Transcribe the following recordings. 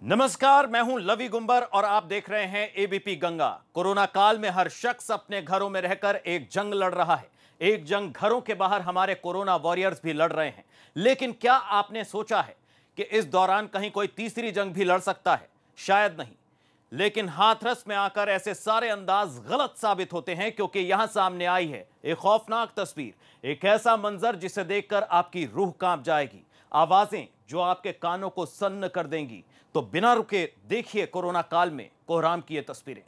नमस्कार, मैं हूं लवी गुंबर और आप देख रहे हैं एबीपी गंगा। कोरोना काल में हर शख्स अपने घरों में रहकर एक जंग लड़ रहा है। एक जंग घरों के बाहर हमारे कोरोना वॉरियर्स भी लड़ रहे हैं। लेकिन क्या आपने सोचा है कि इस दौरान कहीं कोई तीसरी जंग भी लड़ सकता है? शायद नहीं। लेकिन हाथरस में आकर ऐसे सारे अंदाज गलत साबित होते हैं, क्योंकि यहां सामने आई है एक खौफनाक तस्वीर, एक ऐसा मंजर जिसे देखकर आपकी रूह कांप जाएगी, आवाजें जो आपके कानों को सन्न कर देंगी। तो बिना रुके देखिए कोरोना काल में कोहराम की ये तस्वीरें।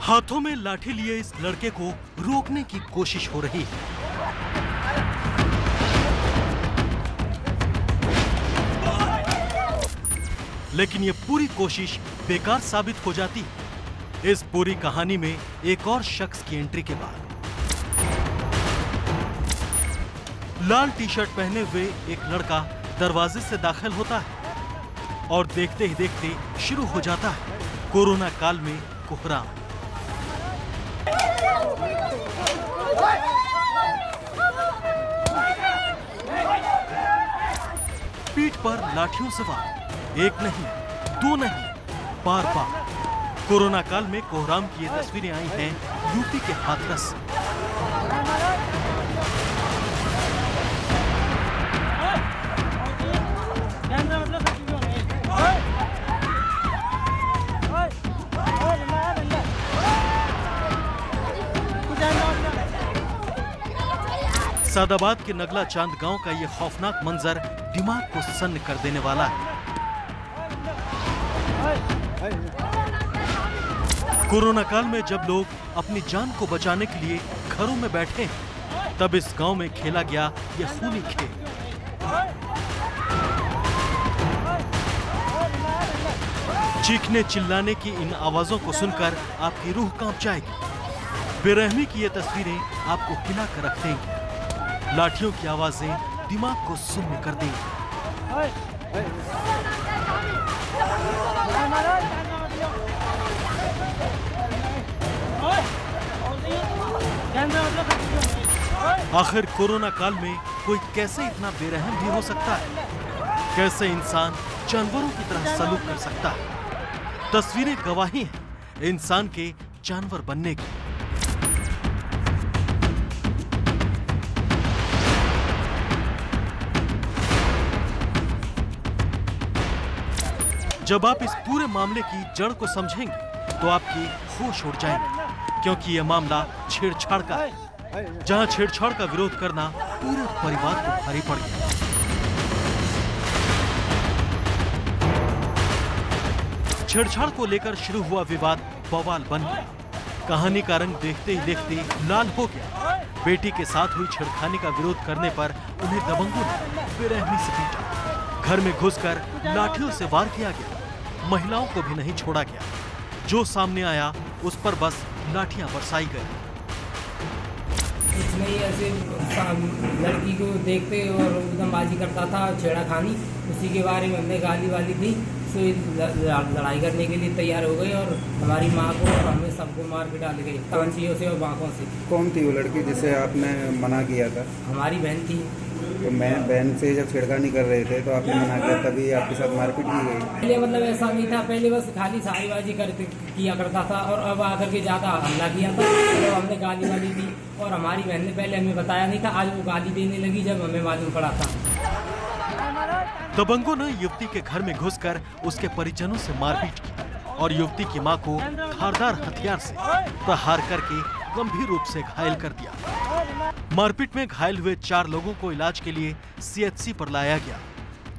हाथों में लाठी लिए इस लड़के को रोकने की कोशिश हो रही है। लेकिन ये पूरी कोशिश बेकार साबित हो जाती है। इस पूरी कहानी में एक और शख्स की एंट्री के बाद लाल टी शर्ट पहने हुए एक लड़का दरवाजे से दाखिल होता है और देखते ही देखते शुरू हो जाता है कोरोना काल में कोहराम। पीठ पर लाठियों सवार एक नहीं, दो नहीं, बार बार कोरोना काल में कोहराम की ये तस्वीरें आई हैं यूपी के हाथरस से। सादाबाद के नगला चांद गांव का ये खौफनाक मंजर दिमाग को सन्न कर देने वाला है। कोरोना काल में जब लोग अपनी जान को बचाने के लिए घरों में बैठे हैं, तब इस गांव में खेला गया ये खूनी खेल। चीखने चिल्लाने की इन आवाजों को सुनकर आपकी रूह कांप जाएगी। बेरहमी की ये तस्वीरें आपको हिला कर रख देंगी। लाठियों की आवाजें दिमाग को सुन्न कर देंगी। आखिर कोरोना काल में कोई कैसे इतना बेरहम भी हो सकता है? कैसे इंसान जानवरों की तरह सलूक कर सकता है? तस्वीरें गवाही हैं इंसान के जानवर बनने की। जब आप इस पूरे मामले की जड़ को समझेंगे तो आपकी होश उड़ जाएंगे, क्योंकि यह मामला छेड़छाड़ का है, जहां छेड़छाड़ का विरोध करना पूरे परिवार को भारी पड़ गया। छेड़छाड़ को लेकर शुरू हुआ विवाद बवाल बन गया। कहानी का रंग देखते ही देखते लाल हो गया। बेटी के साथ हुई छेड़खानी का विरोध करने पर उन्हें दबंगों ने बेरहमी से पीटा। घर में घुसकर लाठियों से वार किया गया। महिलाओं को भी नहीं छोड़ा गया। जो सामने आया उस पर बस लाठियां बरसाई गई। इसमें ऐसे लड़की को देखते और एकदम बाजी करता था, छेड़ाखानी, उसी के बारे में हमने गाली वाली दी, तो लड़ाई करने के लिए तैयार हो गए और हमारी माँ को और हमें सबको मार के डाल गए तमंचियों से और बांकों से। कौन थी वो लड़की जिसे आपने मना किया था? हमारी बहन थी। तो मैं बहन से जब छेड़खानी कर रहे थे तो आपने मना किया, तभी आपके साथ मारपीट की गई? पहले मतलब ऐसा नहीं था, पहले बस खाली सारीबाजी किया करता था और अब आकर के ज्यादा हमला किया था। तो हमने गाली वाली दी और हमारी बहन ने पहले हमें बताया नहीं था, आज वो गाली देने लगी जब हमें मालूम पड़ा था। दबंगों ने युवती के घर में घुसकर उसके परिजनों से मारपीट की और युवती की मां को धारदार हथियार से प्रहार करके गंभीर रूप से घायल कर दिया। मारपीट में घायल हुए 4 लोगों को इलाज के लिए सीएचसी पर लाया गया,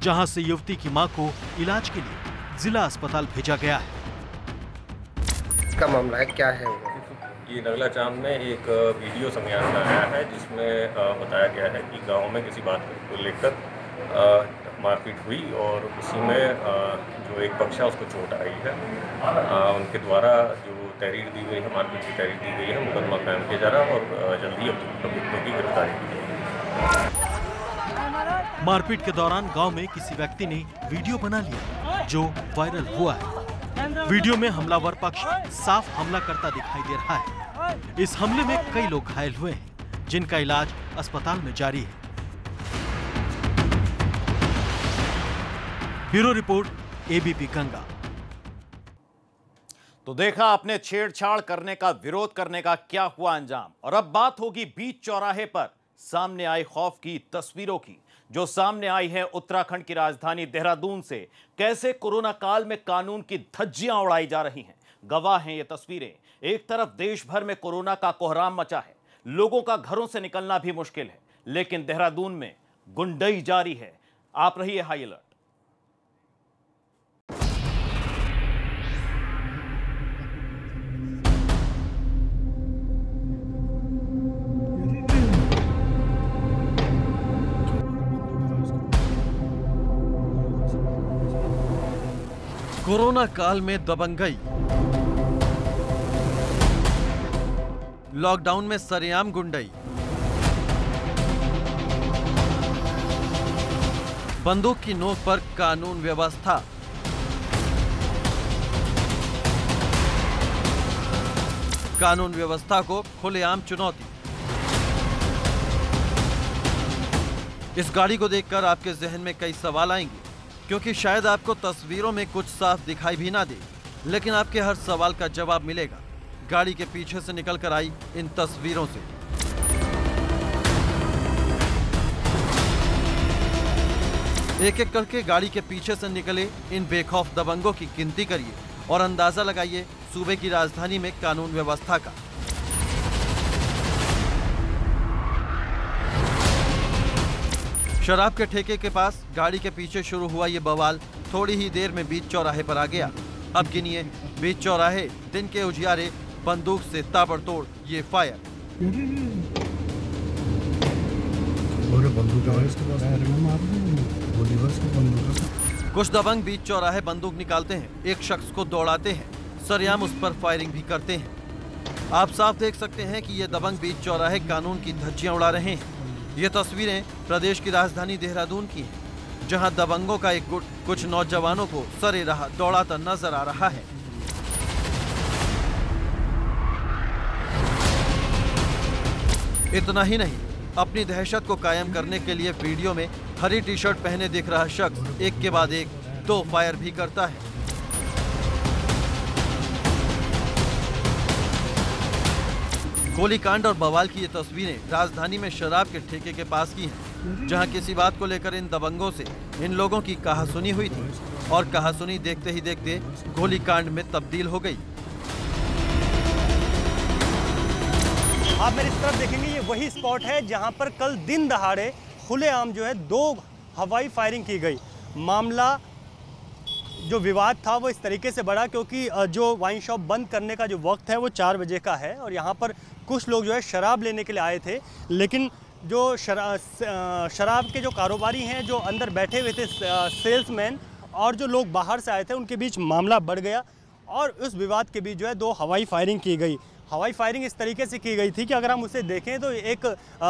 जहां से युवती की मां को इलाज के लिए जिला अस्पताल भेजा गया है। इसका मामला है क्या है? ये नगला चांद में एक वीडियो संज्ञान में आया है, जिसमें बताया गया है कि गांव में किसी बात को लेकर मारपीट हुई और उसी में जो एक पक्ष है उसको चोट आई है। उनके द्वारा जो तहरीर दी गई है, मारपीट की तहरीर दी गई है, मुकदमा कायम किया जा रहा है और जल्दी अभियुक्तों की गिरफ्तारी की जाएगी। मारपीट के दौरान गांव में किसी व्यक्ति ने वीडियो बना लिया जो वायरल हुआ है। वीडियो में हमलावर पक्ष साफ हमला करता दिखाई दे रहा है। इस हमले में कई लोग घायल हुए हैं, जिनका इलाज अस्पताल में जारी है। Bureau report, ABP Ganga. तो देखा आपने छेड़छाड़ करने का, विरोध करने का क्या हुआ अंजाम। और अब बात होगी बीच चौराहे पर सामने आई खौफ की तस्वीरों की, जो सामने आई है उत्तराखंड की राजधानी देहरादून से। कैसे कोरोना काल में कानून की धज्जियां उड़ाई जा रही हैं, गवाह हैं ये तस्वीरें। एक तरफ देश भर में कोरोना का कोहराम मचा है, लोगों का घरों से निकलना भी मुश्किल है, लेकिन देहरादून में गुंडई जारी है। आप रहिए हाई अलर्ट। कोरोना काल में दबंगई, लॉकडाउन में सरेआम गुंडई, बंदूक की नोक पर कानून व्यवस्था, कानून व्यवस्था को खुलेआम चुनौती। इस गाड़ी को देखकर आपके जहन में कई सवाल आएंगे, क्योंकि शायद आपको तस्वीरों में कुछ साफ दिखाई भी ना दे, लेकिन आपके हर सवाल का जवाब मिलेगा गाड़ी के पीछे से निकलकर आई इन तस्वीरों से। एक एक करके गाड़ी के पीछे से निकले इन बेखौफ दबंगों की गिनती करिए और अंदाजा लगाइए सूबे की राजधानी में कानून व्यवस्था का। शराब के ठेके के पास गाड़ी के पीछे शुरू हुआ ये बवाल थोड़ी ही देर में बीच चौराहे पर आ गया। अब गिनिए बीच चौराहे, दिन के उजियारे, बंदूक से ताबड़तोड़ ये फायर। कुछ दबंग बीच चौराहे बंदूक निकालते हैं, एक शख्स को दौड़ाते हैं, सरेआम उस पर फायरिंग भी करते हैं। आप साफ देख सकते हैं कि ये दबंग बीच चौराहे कानून की धज्जियां उड़ा रहे हैं। ये तस्वीरें प्रदेश की राजधानी देहरादून की हैं, जहां दबंगों का एक गुट कुछ नौजवानों को सरे राह दौड़ाता नजर आ रहा है। इतना ही नहीं, अपनी दहशत को कायम करने के लिए वीडियो में हरी टी शर्ट पहने दिख रहा शख्स एक के बाद एक 2 फायर भी करता है। गोलीकांड और बवाल की ये तस्वीरें राजधानी में शराब के ठेके के पास की हैं, जहां किसी बात को लेकर इन दबंगों से इन लोगों की कहासुनी हुई थी और कहासुनी देखते ही देखते गोलीकांड में तब्दील हो गई। आप मेरी तरफ देखेंगे, ये वही स्पॉट है जहां पर कल दिन दहाड़े खुलेआम जो है 2 हवाई फायरिंग की गई। मामला जो विवाद था वो इस तरीके से बढ़ा क्योंकि जो वाइन शॉप बंद करने का जो वक्त है वो 4 बजे का है और यहाँ पर कुछ लोग जो है शराब लेने के लिए आए थे, लेकिन जो शराब के जो कारोबारी हैं, जो अंदर बैठे हुए थे सेल्समैन, और जो लोग बाहर से आए थे, उनके बीच मामला बढ़ गया और उस विवाद के बीच जो है 2 हवाई फायरिंग की गई। हवाई फायरिंग इस तरीके से की गई थी कि अगर हम उसे देखें तो एक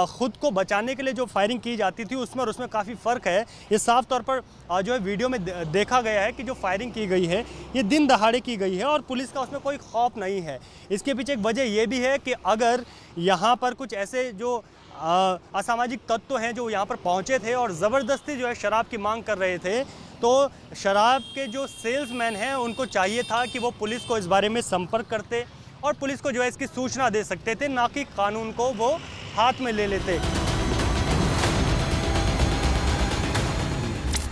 ख़ुद को बचाने के लिए जो फायरिंग की जाती थी उसमें और उसमें काफ़ी फ़र्क है। ये साफ तौर पर जो है वीडियो में देखा गया है कि जो फायरिंग की गई है ये दिन दहाड़े की गई है और पुलिस का उसमें कोई खौफ नहीं है। इसके पीछे एक वजह ये भी है कि अगर यहाँ पर कुछ ऐसे जो असामाजिक तत्व हैं जो यहाँ पर पहुँचे थे और ज़बरदस्ती जो है शराब की मांग कर रहे थे, तो शराब के जो सेल्समैन हैं उनको चाहिए था कि वो पुलिस को इस बारे में संपर्क करते और पुलिस को जो है इसकी सूचना दे सकते थे, ना कि कानून को वो हाथ में ले लेते।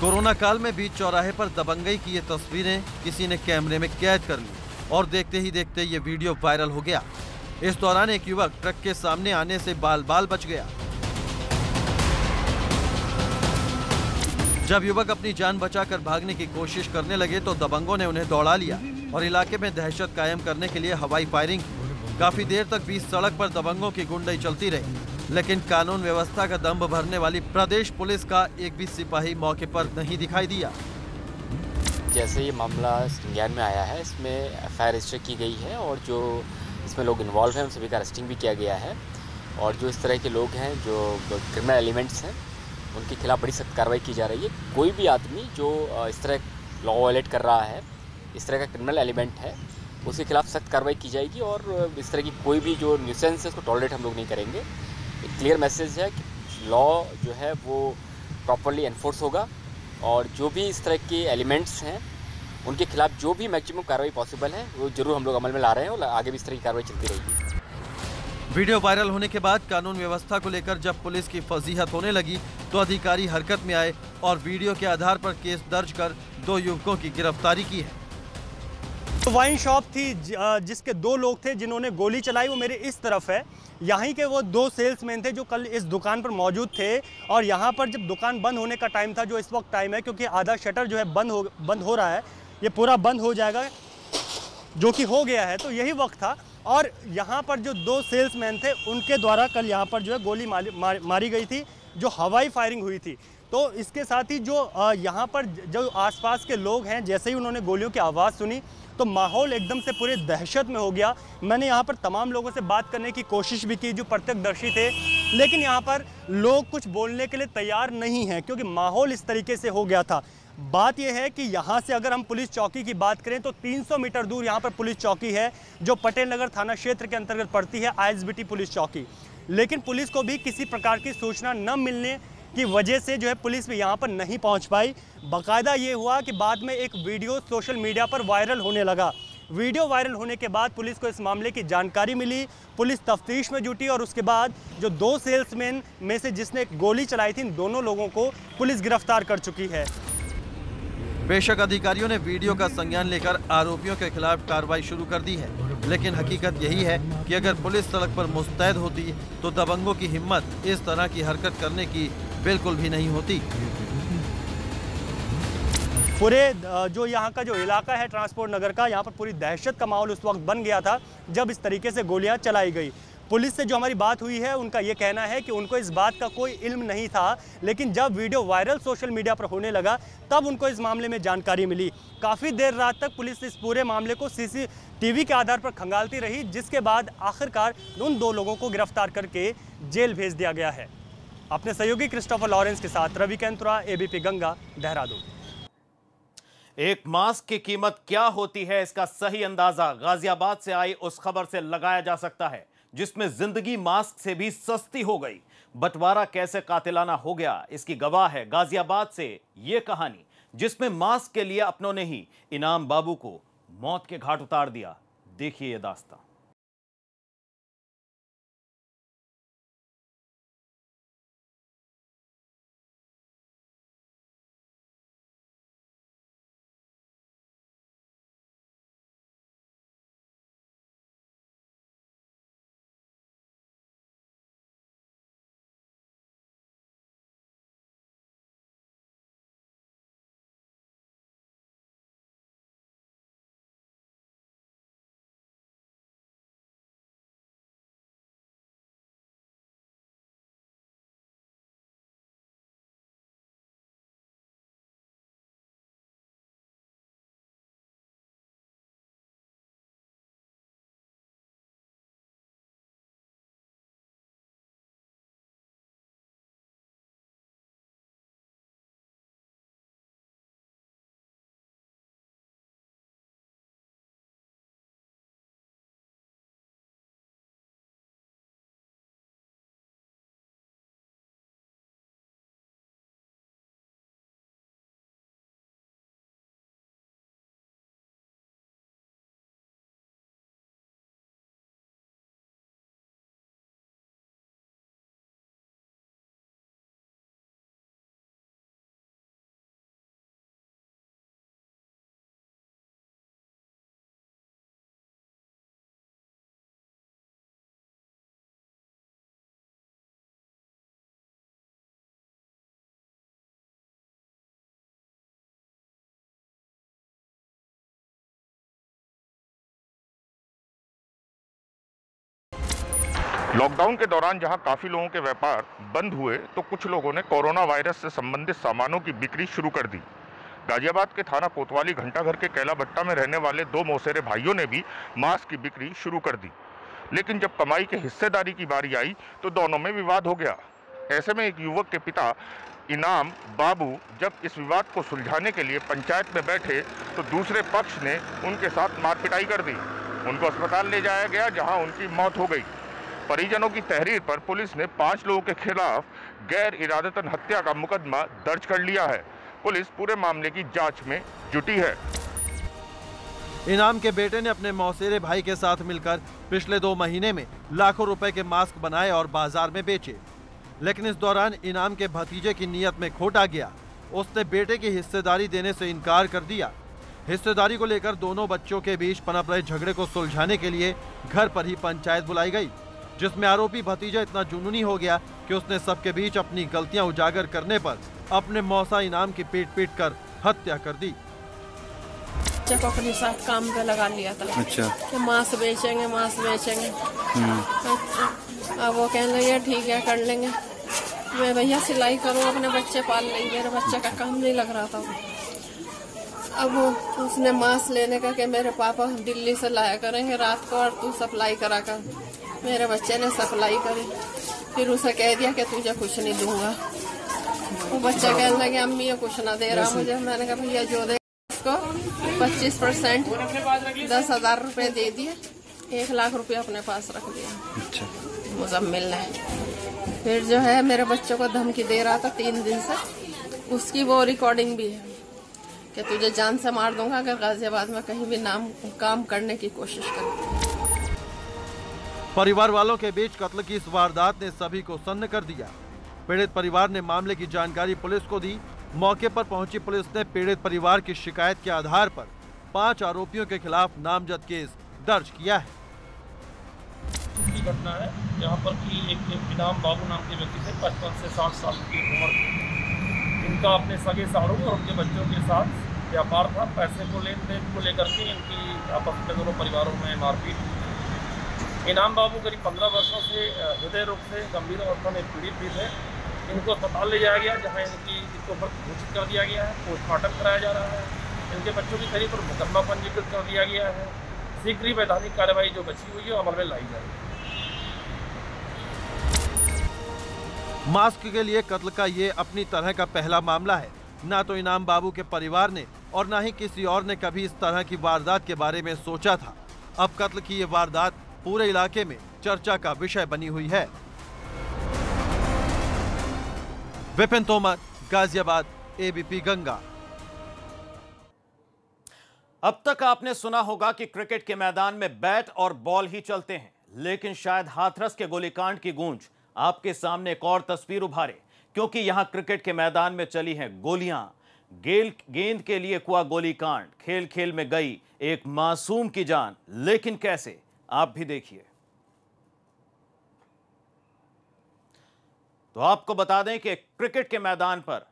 कोरोना काल में बीच चौराहे पर दबंगई की ये तस्वीरें किसी ने कैमरे में कैद कर ली और देखते ही देखते ये वीडियो वायरल हो गया। इस दौरान एक युवक ट्रक के सामने आने से बाल बाल बच गया। जब युवक अपनी जान बचाकर भागने की कोशिश करने लगे तो दबंगों ने उन्हें दौड़ा लिया और इलाके में दहशत कायम करने के लिए हवाई फायरिंग की। काफी देर तक बीच सड़क पर दबंगों की गुंडई चलती रही, लेकिन कानून व्यवस्था का दंभ भरने वाली प्रदेश पुलिस का एक भी सिपाही मौके पर नहीं दिखाई दिया। जैसे ये मामला संज्ञान में आया है, इसमें एफआईआर रजिस्टर की गई है और जो इसमें लोग इन्वॉल्व हैं उन सभी का अरेस्टिंग भी किया गया है और जो इस तरह के लोग हैं जो क्रिमिनल एलिमेंट्स हैं उनके खिलाफ बड़ी सख्त कार्रवाई की जा रही है। कोई भी आदमी जो इस तरह लॉ वायलेट कर रहा है, इस तरह का क्रिमिनल एलिमेंट है, उसके खिलाफ सख्त कार्रवाई की जाएगी और इस तरह की कोई भी जो न्यूसेंस है उसको टॉलरेट हम लोग नहीं करेंगे। एक क्लियर मैसेज है कि लॉ जो है वो प्रॉपरली एनफोर्स होगा और जो भी इस तरह के एलिमेंट्स हैं उनके खिलाफ जो भी मैक्सिमम कार्रवाई पॉसिबल है वो जरूर हम लोग अमल में ला रहे हैं और आगे भी इस तरह की कार्रवाई चलती रहेगी। वीडियो वायरल होने के बाद कानून व्यवस्था को लेकर जब पुलिस की फजीहत होने लगी तो अधिकारी हरकत में आए और वीडियो के आधार पर केस दर्ज कर 2 युवकों की गिरफ्तारी की है। तो वाइन शॉप थी जिसके 2 लोग थे जिन्होंने गोली चलाई, वो मेरे इस तरफ है। यहीं के वो 2 सेल्समैन थे जो कल इस दुकान पर मौजूद थे और यहाँ पर जब दुकान बंद होने का टाइम था, जो इस वक्त टाइम है, क्योंकि आधा शटर जो है बंद हो रहा है, ये पूरा बंद हो जाएगा, जो कि हो गया है, तो यही वक्त था। और यहाँ पर जो 2 सेल्समैन थे उनके द्वारा कल यहाँ पर जो है गोली मारी गई थी, जो हवाई फायरिंग हुई थी। तो इसके साथ ही जो यहाँ पर जो आसपास के लोग हैं, जैसे ही उन्होंने गोलियों की आवाज़ सुनी तो माहौल एकदम से पूरे दहशत में हो गया। मैंने यहाँ पर तमाम लोगों से बात करने की कोशिश भी की जो प्रत्यक्षदर्शी थे, लेकिन यहाँ पर लोग कुछ बोलने के लिए तैयार नहीं हैं क्योंकि माहौल इस तरीके से हो गया था। बात यह है कि यहाँ से अगर हम पुलिस चौकी की बात करें तो 300 मीटर दूर यहाँ पर पुलिस चौकी है जो पटेल नगर थाना क्षेत्र के अंतर्गत पड़ती है, ISBT पुलिस चौकी। लेकिन पुलिस को भी किसी प्रकार की सूचना न मिलने की वजह से जो है पुलिस भी यहाँ पर नहीं पहुँच पाई। बाकायदा ये हुआ कि बाद में एक वीडियो सोशल मीडिया पर वायरल होने लगा। वीडियो वायरल होने के बाद पुलिस को इस मामले की जानकारी मिली, पुलिस तफ्तीश में जुटी और उसके बाद जो 2 सेल्समैन में से जिसने गोली चलाई थी, इन दोनों लोगों को पुलिस गिरफ्तार कर चुकी है। बेशक अधिकारियों ने वीडियो का संज्ञान लेकर आरोपियों के खिलाफ कार्रवाई शुरू कर दी है, लेकिन हकीकत यही है कि अगर पुलिस सड़क पर मुस्तैद होती तो दबंगों की हिम्मत इस तरह की हरकत करने की बिल्कुल भी नहीं होती। पूरे जो यहाँ का जो इलाका है ट्रांसपोर्ट नगर का, यहाँ पर पूरी दहशत का माहौल उस वक्त बन गया था जब इस तरीके से गोलियां चलाई गई। पुलिस से जो हमारी बात हुई है उनका ये कहना है कि उनको इस बात का कोई इल्म नहीं था, लेकिन जब वीडियो वायरल सोशल मीडिया पर होने लगा तब उनको इस मामले में जानकारी मिली। काफ़ी देर रात तक पुलिस इस पूरे मामले को CCTV के आधार पर खंगालती रही, जिसके बाद आखिरकार उन 2 लोगों को गिरफ्तार करके जेल भेज दिया गया है। अपने सहयोगी क्रिस्टोफर लॉरेंस के साथ रवि कैंतुरा, ABP गंगा, देहरादून। एक मास्क की कीमत क्या होती है, इसका सही अंदाजा गाजियाबाद से आई उस खबर से लगाया जा सकता है जिसमें जिंदगी मास्क से भी सस्ती हो गई। बंटवारा कैसे कातिलाना हो गया, इसकी गवाह है गाजियाबाद से यह कहानी, जिसमें मास्क के लिए अपनों ने ही इनाम बाबू को मौत के घाट उतार दिया। देखिए ये दास्तां। लॉकडाउन के दौरान जहां काफ़ी लोगों के व्यापार बंद हुए तो कुछ लोगों ने कोरोना वायरस से संबंधित सामानों की बिक्री शुरू कर दी। गाजियाबाद के थाना कोतवाली घंटाघर के कैला भट्टा में रहने वाले 2 मौसेरे भाइयों ने भी मास्क की बिक्री शुरू कर दी, लेकिन जब कमाई के हिस्सेदारी की बारी आई तो दोनों में विवाद हो गया। ऐसे में एक युवक के पिता इनाम बाबू जब इस विवाद को सुलझाने के लिए पंचायत में बैठे तो दूसरे पक्ष ने उनके साथ मारपिटाई कर दी। उनको अस्पताल ले जाया गया, जहां उनकी मौत हो गई। परिजनों की तहरीर पर पुलिस ने 5 लोगों के खिलाफ गैर इरादतन हत्या का मुकदमा दर्ज कर लिया है। पुलिस पूरे मामले की जांच में जुटी है। इनाम के बेटे ने अपने मौसेरे भाई के साथ मिलकर पिछले 2 महीने में लाखों रुपए के मास्क बनाए और बाजार में बेचे, लेकिन इस दौरान इनाम के भतीजे की नीयत में खोट आ गया। उसने बेटे की हिस्सेदारी देने से इनकार कर दिया। हिस्सेदारी को लेकर दोनों बच्चों के बीच पनप रहे झगड़े को सुलझाने के लिए घर पर ही पंचायत बुलाई गई, जिसमें आरोपी भतीजा इतना जुनूनी हो गया कि उसने सबके बीच अपनी गलतियां उजागर करने पर अपने मौसा इनाम की पीट कर हत्या कर दी। बच्चे को अपने साथ काम पे लगा लिया था। अच्छा। कि मांस बेचेंगे। अब वो कहने लगे ठीक है कर लेंगे। मैं भैया सिलाई करूँ, अपने बच्चे पाल लेंगे, मेरे बच्चे का काम नहीं लग रहा था। अब उसने मांस लेने का कि मेरे पापा दिल्ली से लाया करेंगे रात को और तू सप्लाई करा कर। मेरे बच्चे ने सप्लाई करी, फिर उसे कह दिया कि तुझे कुछ नहीं दूंगा। वो बच्चा कहने लगे अम्मी ये कुछ ना दे रहा मुझे। मैंने कहा भैया जो दे उसको 25% 10,000 रुपए दे दिए, 1 लाख रुपए अपने पास रख दिया। अच्छा। मुजम्मिल ने फिर जो है मेरे बच्चों को धमकी दे रहा था 3 दिन से। उसकी वो रिकॉर्डिंग भी है कि तुझे जान से मार दूंगा अगर गाजियाबाद में कहीं भी नाम काम करने की कोशिश कर। परिवार वालों के बीच कत्ल की इस वारदात ने सभी को सन्न कर दिया। पीड़ित परिवार ने मामले की जानकारी पुलिस को दी। मौके पर पहुंची पुलिस ने पीड़ित परिवार की शिकायत के आधार पर 5 आरोपियों के खिलाफ नामजद केस दर्ज किया है। की घटना है जहाँ पर कि एक इनाम बाबू नाम के व्यक्ति से 55 से 60 साल की उम्र थी। इनका अपने सगे साड़ों और उनके बच्चों के साथ व्यापार था। पैसे को लेन देन को लेकर के इनकी आपस में दोनों परिवारों में मारपीट। इनाम बाबू करीब 15 वर्षों से हृदय रोग से गंभीर अवस्था में पीड़ित भी थे। इनको अस्पताल ले जाया गया, जहाँ इनको मृत घोषित कर दिया गया है। पोस्टमार्टम कराया जा रहा है। इनके बच्चों की तहरीर पर मुकदमा पंजीकृत कर दिया गया है। शीघ्र ही वैधानिक कार्रवाई जो बची हुई है अमल में लाई जाएगी। मास्क के लिए कत्ल का ये अपनी तरह का पहला मामला है। ना तो इनाम बाबू के परिवार ने और ना ही किसी और ने कभी इस तरह की वारदात के बारे में सोचा था। अब कत्ल की ये वारदात पूरे इलाके में चर्चा का विषय बनी हुई है। विपिन तोमर, गाजियाबाद, एबीपी गंगा। अब तक आपने सुना होगा कि क्रिकेट के मैदान में बैट और बॉल ही चलते हैं, लेकिन शायद हाथरस के गोलीकांड की गूंज आपके सामने एक और तस्वीर उभारे, क्योंकि यहां क्रिकेट के मैदान में चली हैं गोलियां। गेंद के लिए हुआ गोलीकांड, खेल खेल में गई एक मासूम की जान, लेकिन कैसे, आप भी देखिए। तो आपको बता दें कि क्रिकेट के मैदान पर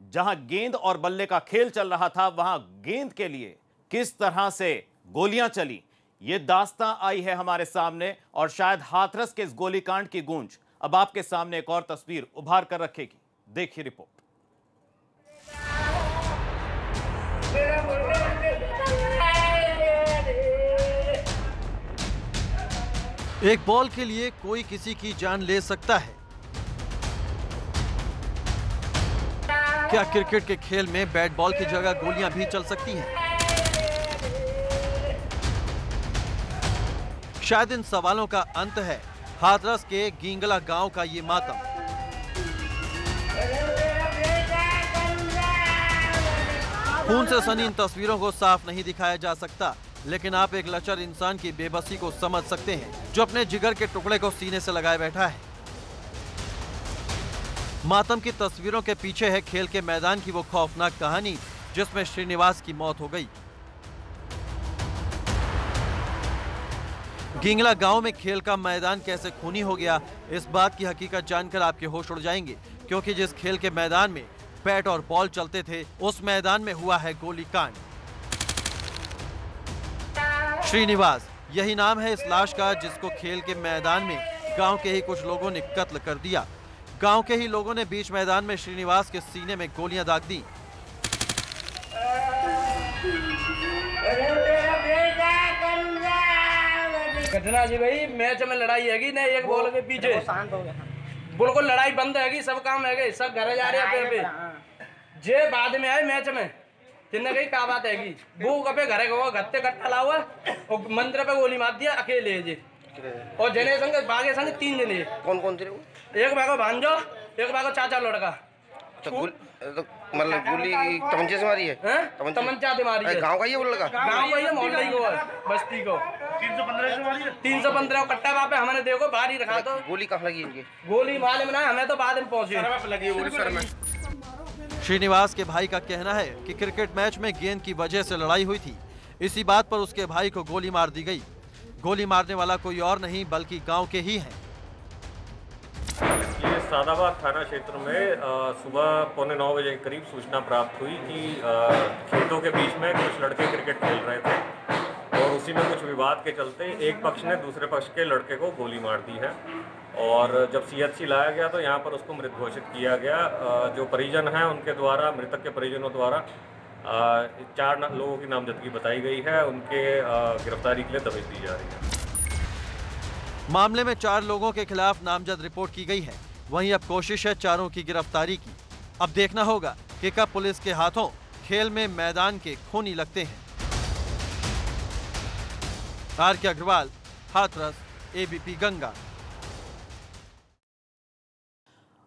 जहां गेंद और बल्ले का खेल चल रहा था, वहां गेंद के लिए किस तरह से गोलियां चली, ये दास्तां आई है हमारे सामने। और शायद हाथरस के इस गोलीकांड की गूंज अब आपके सामने एक और तस्वीर उभार कर रखेगी। देखिए रिपोर्ट। एक बॉल के लिए कोई किसी की जान ले सकता है। क्या क्रिकेट के खेल में बैट बॉल की जगह गोलियां भी चल सकती हैं? शायद इन सवालों का अंत है हाथरस के गींगला गांव का ये मातम। खून से सनी इन तस्वीरों को साफ नहीं दिखाया जा सकता, लेकिन आप एक लचर इंसान की बेबसी को समझ सकते हैं, जो अपने जिगर के टुकड़े को सीने से लगाए बैठा है। मातम की तस्वीरों के पीछे है खेल के मैदान की वो खौफनाक कहानी, जिसमें श्रीनिवास की मौत हो गई। गींगला गांव में खेल का मैदान कैसे खूनी हो गया, इस बात की हकीकत जानकर आपके होश उड़ जाएंगे, क्योंकि जिस खेल के मैदान में बैट और बॉल चलते थे, उस मैदान में हुआ है गोलीकांड। श्रीनिवास, यही नाम है इस लाश का, जिसको खेल के मैदान में गांव के ही कुछ लोगों ने कत्ल कर दिया। गांव के ही लोगों ने बीच मैदान में श्रीनिवास के सीने में गोलियां दाग दी। घटना जी भाई, मैच में लड़ाई हैगी ना, एक बॉल के पीछे बिल्कुल लड़ाई बंद हैगी, सब काम हैगे, सब घर जा रहे हैं जे बाद में आए मैच में तिन्ने कही क्या बात हैगी, वो कपे घरे गो गत्ते कट्टा लावा और मंदिर पे गोली मार दिया अकेले जी, और जने संग बागे संग 3 जने। कौन कौन थे वो? एक भागो भांजो, एक भागो चाचा लड़का। तो मतलब गोली तमंचे से मारी है? तमंचा से मारी है। गांव का ही वो लड़का? गांव का ही है, मोहल्ले को है, बस्ती को। 315 से मारी है। 315 कट्टा वहाँ पे हमने देखो बाहर ही रखा। तो गोली कहाँ लगी इनकी? गोली मालूम ना, हमें तो बाद में पहुंचे लगी है गोली सर में। श्रीनिवास के भाई का कहना है कि क्रिकेट मैच में गेंद की वजह से लड़ाई हुई थी। इसी बात पर उसके भाई को गोली मार दी गई। गोली मारने वाला कोई और नहीं बल्कि गांव के ही हैं। ये सादाबाद थाना क्षेत्र में सुबह 8:45 बजे के करीब सूचना प्राप्त हुई कि खेतों के बीच में कुछ लड़के क्रिकेट खेल रहे थे और उसी में कुछ विवाद के चलते एक पक्ष ने दूसरे पक्ष के लड़के को गोली मार दी है और जब CHC लाया गया तो यहाँ पर उसको मृत घोषित किया गया। जो परिजन हैं उनके द्वारा, मृतक के परिजनों द्वारा 4 लोगों की नामजदगी बताई गई है, उनके गिरफ्तारी के लिए दबिश दी जा रही है। मामले में 4 लोगों के खिलाफ नामजद रिपोर्ट की गई है। वहीं अब कोशिश है चारों की गिरफ्तारी की। अब देखना होगा कि कब पुलिस के हाथों खेल में मैदान के खूनी लगते हैं। RK Agarwal, Hathras, ABP Ganga.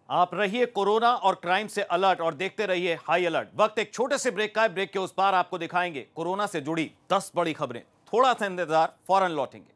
आप रहिए कोरोना और क्राइम से अलर्ट और देखते रहिए हाई अलर्ट। वक्त एक छोटे से ब्रेक का है। ब्रेक के उस पार आपको दिखाएंगे कोरोना से जुड़ी 10 बड़ी खबरें। थोड़ा सा इंतजार, फौरन लौटेंगे।